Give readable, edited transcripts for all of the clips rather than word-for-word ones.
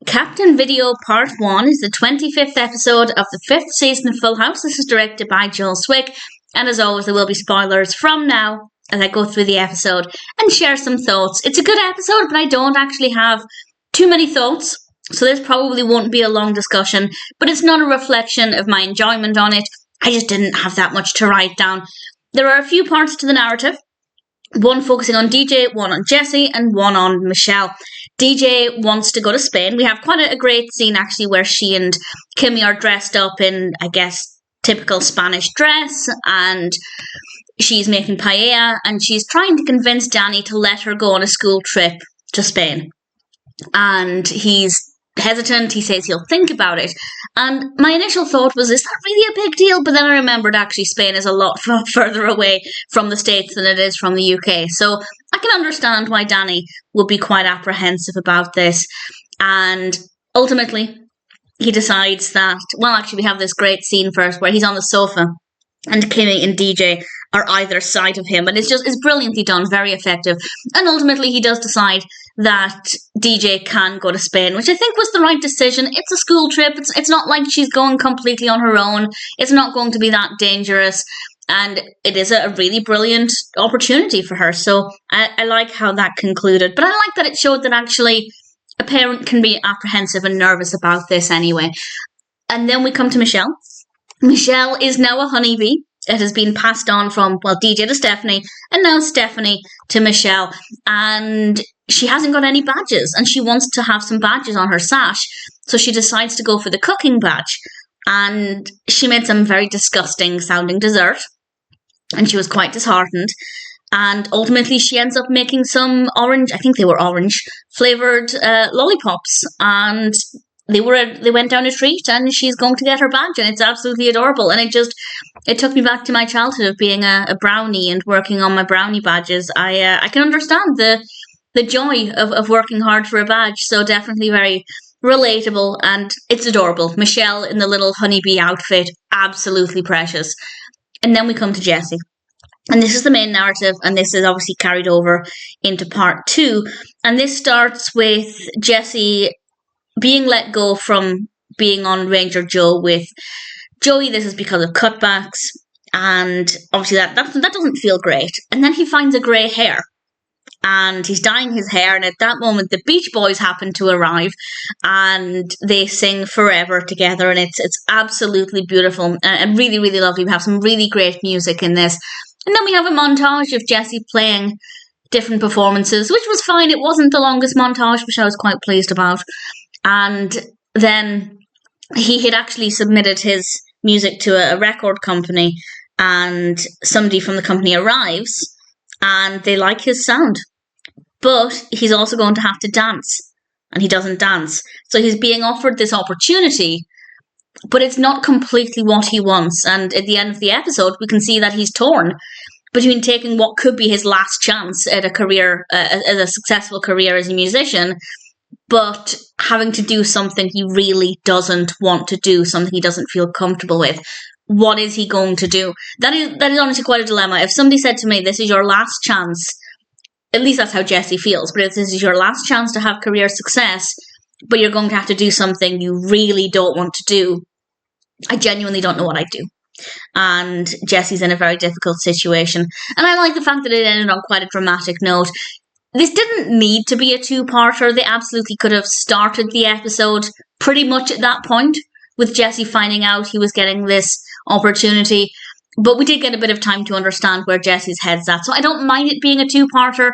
Captain Video Part 1 is the 25th episode of the 5th season of Full House. This is directed by Zwick, and as always there will be spoilers from now as I go through the episode and share some thoughts. It's a good episode, but I don't actually have too many thoughts, so this probably won't be a long discussion, but it's not a reflection of my enjoyment on it. I just didn't have that much to write down. There are a few parts to the narrative. One focusing on DJ, one on Jessie, and one on Michelle. DJ wants to go to Spain. We have quite a great scene, actually, where she and Kimmy are dressed up in, I guess, typical Spanish dress, and she's making paella, and she's trying to convince Danny to let her go on a school trip to Spain. And he's hesitant. He says he'll think about it. And my initial thought was, is that really a big deal? But then I remembered actually Spain is a lot further away from the States than it is from the UK. So I can understand why Danny would be quite apprehensive about this. And ultimately, he decides that, well, actually, we have this great scene first where he's on the sofa and Kimmy and DJ are either side of him. And it's brilliantly done, very effective. And ultimately, he does decide that DJ can go to Spain, which I think was the right decision. It's a school trip. It's not like she's going completely on her own. It's not going to be that dangerous. And it is a really brilliant opportunity for her. So I like how that concluded. But I like that it showed that actually a parent can be apprehensive and nervous about this anyway. And then we come to Michelle. Michelle is now a honeybee. It has been passed on from, well, DJ to Stephanie, and now Stephanie to Michelle. And she hasn't got any badges, and she wants to have some badges on her sash. So she decides to go for the cooking badge. And she made some very disgusting sounding dessert. And she was quite disheartened. And ultimately she ends up making some orange, I think they were orange, flavoured lollipops. And they went down a treat, and she's going to get her badge, and it's absolutely adorable. And it took me back to my childhood of being a brownie and working on my brownie badges. I can understand the joy of working hard for a badge, so definitely very relatable, and it's adorable. Michelle in the little honeybee outfit, absolutely precious. And then we come to Jessie. And this is the main narrative, and this is obviously carried over into part 2. And this starts with Jessie being let go from being on Ranger Joe with Joey. This is because of cutbacks, and obviously that doesn't feel great. And then he finds a grey hair, and he's dyeing his hair, and at that moment the Beach Boys happen to arrive, and they sing Forever together, and it's absolutely beautiful and really, really lovely. We have some really great music in this. And then we have a montage of Jessie playing different performances, which was fine. It wasn't the longest montage, which I was quite pleased about. And then he had actually submitted his music to a record company, and somebody from the company arrives and they like his sound. But he's also going to have to dance, and he doesn't dance. So he's being offered this opportunity, but it's not completely what he wants. And at the end of the episode, we can see that he's torn between taking what could be his last chance at a career, as a successful career as a musician, but having to do something he really doesn't want to do, something he doesn't feel comfortable with. What is he going to do? That is honestly quite a dilemma. If somebody said to me, this is your last chance, at least that's how Jessie feels, but if this is your last chance to have career success, but you're going to have to do something you really don't want to do, I genuinely don't know what I'd do. And Jessie's in a very difficult situation. And I like the fact that it ended on quite a dramatic note. This didn't need to be a two-parter. They absolutely could have started the episode pretty much at that point, with Jessie finding out he was getting this opportunity. But we did get a bit of time to understand where Jessie's head's at. So I don't mind it being a two-parter,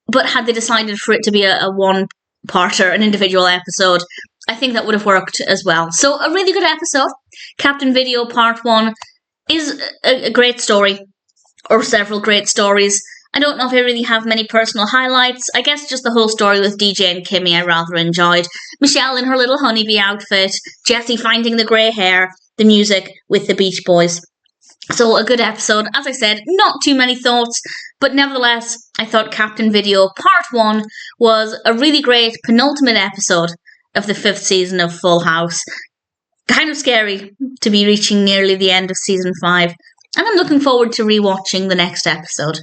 but had they decided for it to be a one-parter, an individual episode, I think that would have worked as well. So a really good episode. Captain Video Part 1 is a great story, or several great stories. I don't know if I really have many personal highlights. I guess just the whole story with DJ and Kimmy I rather enjoyed. Michelle in her little honeybee outfit, Jessie finding the grey hair, the music with the Beach Boys. So a good episode. As I said, not too many thoughts, but nevertheless, I thought Captain Video Part 1 was a really great penultimate episode of the 5th season of Full House. Kind of scary to be reaching nearly the end of season 5, and I'm looking forward to rewatching the next episode.